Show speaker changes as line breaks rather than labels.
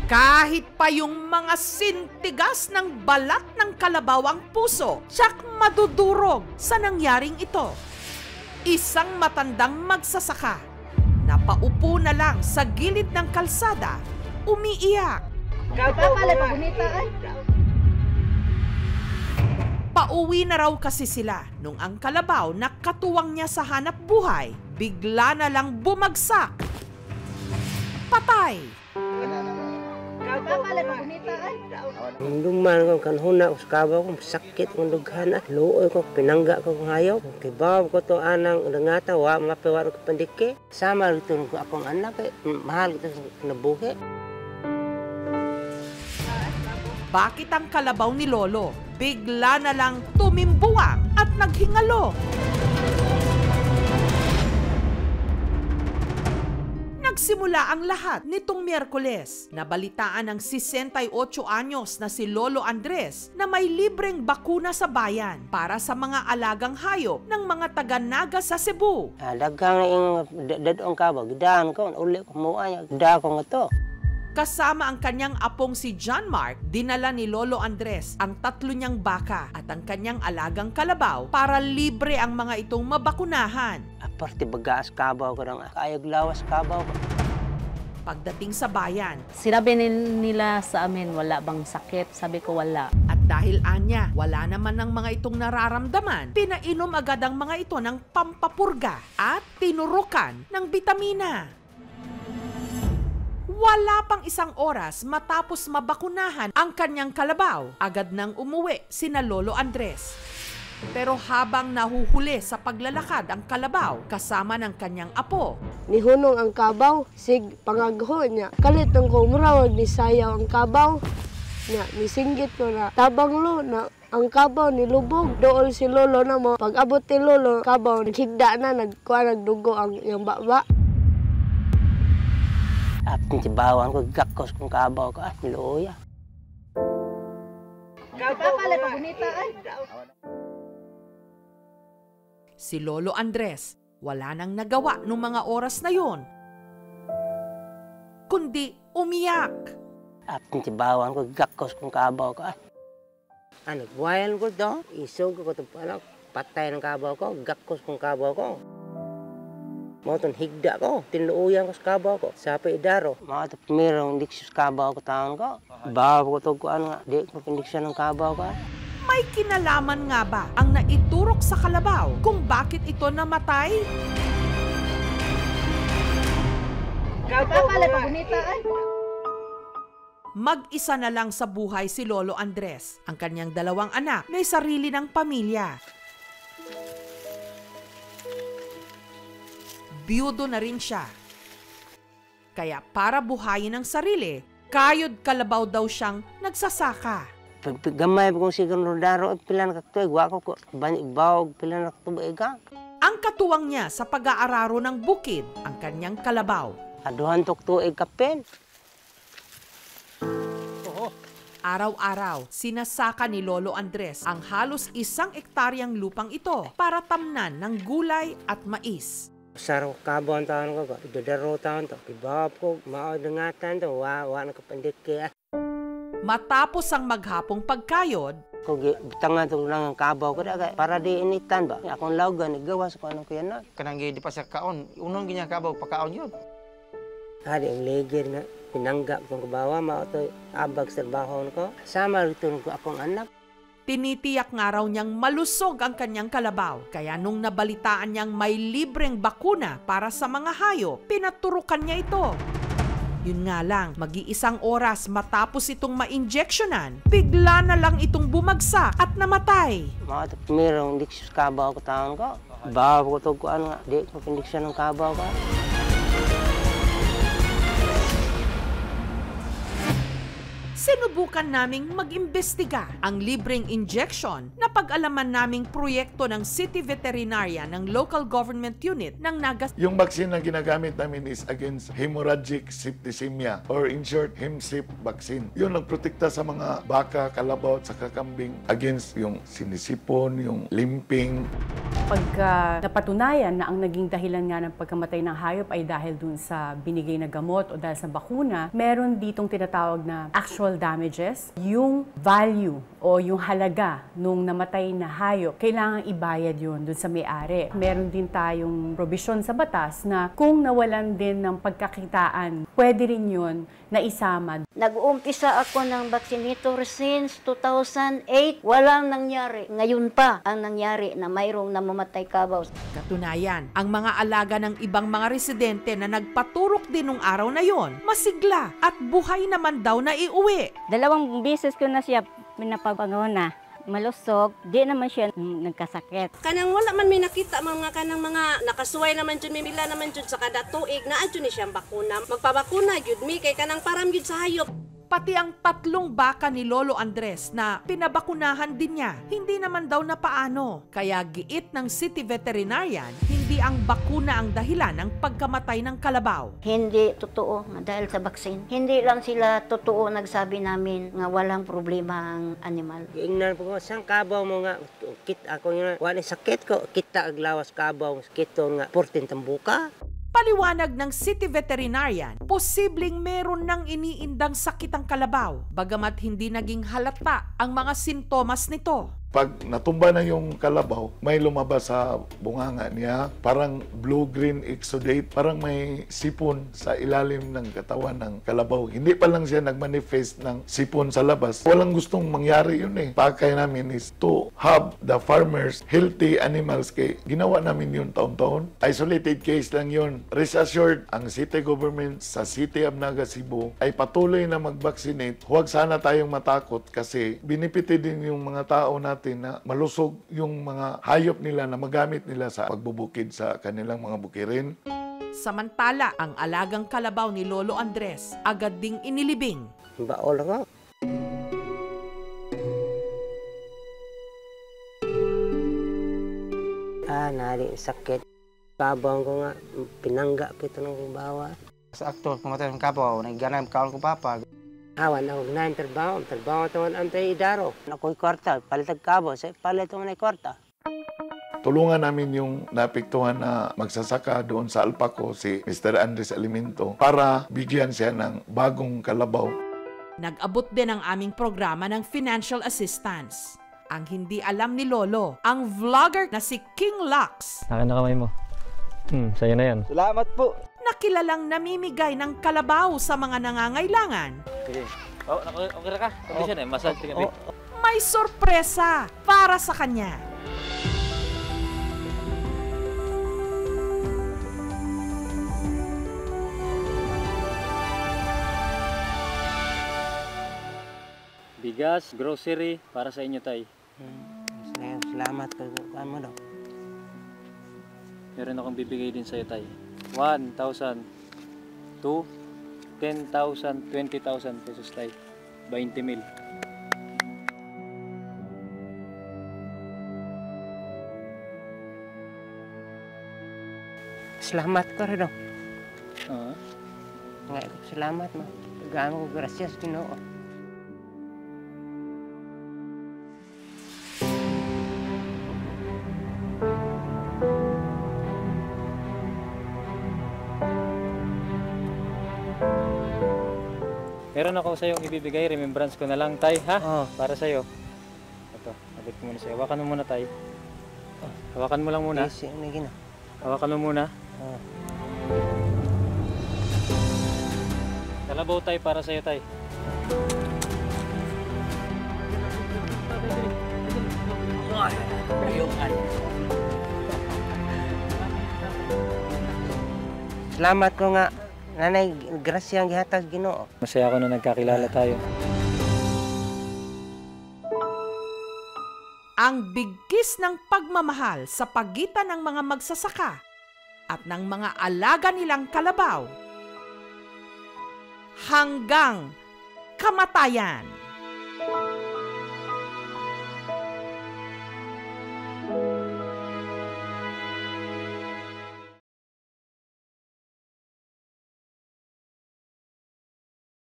Kahit pa yung mga sintigas ng balat ng kalabaw ang puso, tiyak madudurog sa nangyaring ito. Isang matandang magsasaka, napaupo na lang sa gilid ng kalsada, umiiyak. Pauwi na raw kasi sila nung ang kalabaw na katuwang niya sa hanap buhay, bigla na lang bumagsak. Patay!
Duman ko kanhuna sa kabaw ko, sakit ng dughan at luoy ko, pinangga ko kung ayaw. Kibaw ko to anang ngata, wa mapiwaro ko pandike. Sama rito ko akong anak, mahal ko nabuhi.
Bakit ang kalabaw ni Lolo bigla na lang tumimbuwang at naghingalo? Nagsimula ang lahat nitong Miyerkules. Nabalitaan ng 68 anyos na si Lolo Andres na may libreng bakuna sa bayan para sa mga alagang hayop ng mga taga-Naga sa Cebu.
Dagang na yung dadong kabaw, gidaan ko, uli ko mua niya, gidaan ko nga to.
Kasama ang kanyang apong si John Mark, dinala ni Lolo Andres ang 3 niyang baka at ang kanyang alagang kalabaw para libre ang mga itong mabakunahan.
Aparte bagaas kabaw ko lang, ayag lawas kabaw ko.
Pagdating sa bayan,
sinabi nila sa amin, wala bang sakit? Sabi ko, wala.
At dahil anya, wala naman ng mga itong nararamdaman, pinainom agad ang mga ito ng pampapurga at tinurukan ng bitamina. Wala pang 1 oras matapos mabakunahan ang kanyang kalabaw, agad nang umuwi sina Lolo Andres. Pero habang nahuhuli sa paglalakad ang kalabaw kasama ng kanyang apo,
nihunong ang kabaw, sig pangagho niya. Kalit ng kumrawag ni sayaw ang kabaw. Niya, nisinggit ko na tabang lo na ang kabaw nilubog. Dool si Lolo na mo. Pag abot ni Lolo, kabaw naghigda na, nagdugo ang iyang baba.
At tibawan ko, gakos kong kabaw ko, at niluya.
Si Lolo Andres, wala nang nagawa nung mga oras na yon, kundi umiyak.
At tibawan ko, gakos kong kabaw ko, at nagwayan ko doon, isog ko ito, patay ng kabaw ko, gakos kong kabaw ko. Mga itong higda ko, tinuuyan ko sa kabaw ko, sapi idaro. Mga ito pumirong indiksyon sa kabaw ko taon ko. Bawa ko ito ko nga, di ko indiksyon ng kabaw ko.
May kinalaman nga ba ang naiturok sa kalabaw kung bakit ito namatay? Mag-isa na lang sa buhay si Lolo Andres. Ang kanyang 2 anak may sarili ng pamilya. Biyudo na rin siya. Kaya para buhayin ang sarili, kayod kalabaw daw siyang nagsasaka.
Gamay kong siguro daro, pila nakatuig, wako ko, bawag, pila nakatuig ka.
Ang katuwang niya sa pag-aararo ng bukid, ang kanyang kalabaw.
Aduhan tuktuig kapin.
Araw-araw, sinasaka ni Lolo Andres ang halos 1 ektaryang lupang ito para tamnan ng gulay at mais.
Saro kabaw ang taon ko, idadaro taon to. Ibawap ko, maodangatan to, wa nakapandik kaya.
Matapos ang maghapong pagkayod,
kung tangan to lang ang kabaw ko, para di initan ba? Akong lawgan, igawas ko anong kaya na.
Kanang di pa sa kaon, unong ganyan kabaw, pakaon yun.
Hari ang legir na pinanggap kong kabawa, mao to abag sa trabaho ko. Sama rito ko akong anak.
tinitiyak nga raw niyang malusog ang kanyang kalabaw. Kaya nung nabalitaan niyang may libreng bakuna para sa mga hayop, pinaturukan niya ito. Yun nga lang, mag-iisang oras matapos itong ma-injectionan, bigla na lang itong bumagsak at namatay.
Mga merong indiksyon sa kabaw ko taon ko. Bawa ko ito ko ano nga, di ko indiksyon ng kabaw ko.
Sinubukan naming mag-imbestiga ang libreng injection na pag-alaman naming proyekto ng City Veterinarian ng Local Government Unit ng Naga.
Yung vaccine na ginagamit namin is against hemorrhagic septicemia or in short, HEMSEP vaccine. Yun nagprotekta sa mga baka, kalabaw at saka kambing against yung sinisipon, yung limping.
Pagka napatunayan na ang naging dahilan nga ng pagkamatay ng hayop ay dahil dun sa binigay na gamot o dahil sa bakuna, meron ditong tinatawag na actual damages. Yung value o yung halaga nung namatay na hayop, kailangan ibayad yun dun sa may-ari. Meron din tayong provision sa batas na kung nawalan din ng pagkakitaan, pwede rin yun na isama.
Nag-uumpisa ako ng vaccinator since 2008. Walang nangyari. Ngayon pa ang nangyari na mayroong namamatay kabaw.
Katunayan, ang mga alaga ng ibang mga residente na nagpaturok din nung araw na yon, masigla at buhay naman daw na iuwi.
2 beses ko na siya pinapagpagona. Malusog, di naman siya nagkasakit.
Kanang wala man may nakita mga kanang mga nakasuway naman jud, may bila naman jud sa kada tuig na adyo ni siyang bakuna. Magpabakuna jud mi kay kanang param jud sa hayop.
Pati ang 3 baka ni Lolo Andres na pinabakunahan din niya, hindi naman daw na paano. Kaya giit ng city veterinarian, hindi ang bakuna ang dahilan ng pagkamatay ng kalabaw.
Hindi totoo nga dahil sa vaccine. Hindi lang sila totoo nagsabi namin nga walang problema ang animal.
Ingnan po ko, sang kabaw mo nga, ako nga, wala sakit ko, kita aglawas kabaw, sakit ko nga, 14 tambuka.
Paliwanag ng city veterinarian, posibleng meron ng iniindang sakit ang kalabaw, bagamat hindi naging halata ang mga sintomas nito.
Pag natumba na yung kalabaw, may lumabas sa bunganga niya, parang blue-green exudate, parang may sipon sa ilalim ng katawan ng kalabaw. Hindi pa lang siya nagmanifest ng sipon sa labas. Walang gustong mangyari yun eh. Pakay namin is to have the farmers healthy animals. Kay ginawa namin yun taon-taon. Isolated case lang yun. Rest assured, ang city government sa City of Naga, Cebu ay patuloy na mag-vaccinate. Huwag sana tayong matakot kasi binipiti din yung mga tao natin na malusog yung mga hayop nila na magamit nila sa pagbubukid sa kanilang mga bukirin.
Samantala, ang alagang kalabaw ni Lolo Andres agad ding inilibing.
Baol ako. Nari sakit. Kabaw ko nga, pinangga pito ng bawa.
Sa aktor, pumatay ng kabaw, nagganay kaon ko papa.
Awan ako na trabaho taon ang tayo idaro. Ako'y kwarta, palitag kabaw, palit ko na kwarta.
Tulungan namin yung napiktuhan na magsasaka doon sa Alpaco, si Mr. Andres Alimento, para bigyan siya ng bagong kalabaw.
Nag-abot din ang aming programa ng financial assistance. Ang hindi alam ni Lolo, ang vlogger na si King Lux.
Akin na kamay mo. Sa'yo na yan.
Salamat po.
Nakilalang namimigay ng kalabaw sa mga nangangailangan.
Sige. Okay na ka. Kondisyon eh. Massage ka.
May sorpresa para sa kanya.
Bigas, grocery, para sa inyo, tay.
Salamat ko. Ano daw?
Meron akong bibigay din sa'yo, tay. 1,000, 2, 10,000, 20,000 pesos, tay. 20,000.
Salamat ko rin daw.
Uh-huh.
Salamat mo. Gano'n ko gracias, Ginoo.
Meron ako sa iyong ibibigay, remembrance ko na lang, tay, ha?
Oh.
Para sa iyo. Ito, abot ko muna sa iyo. Hawakan mo muna, tay. Hawakan mo lang muna.
Yes, gina.
Hawakan mo muna.
Oh.
Kalabaw, tay, para sa iyo, tay.
Salamat ko nga. Nanay, grasya ang gihatag, Ginoo.
Masaya ako na nagkakilala tayo.
Ang bigkis ng pagmamahal sa pagitan ng mga magsasaka at ng mga alaga nilang kalabaw hanggang kamatayan.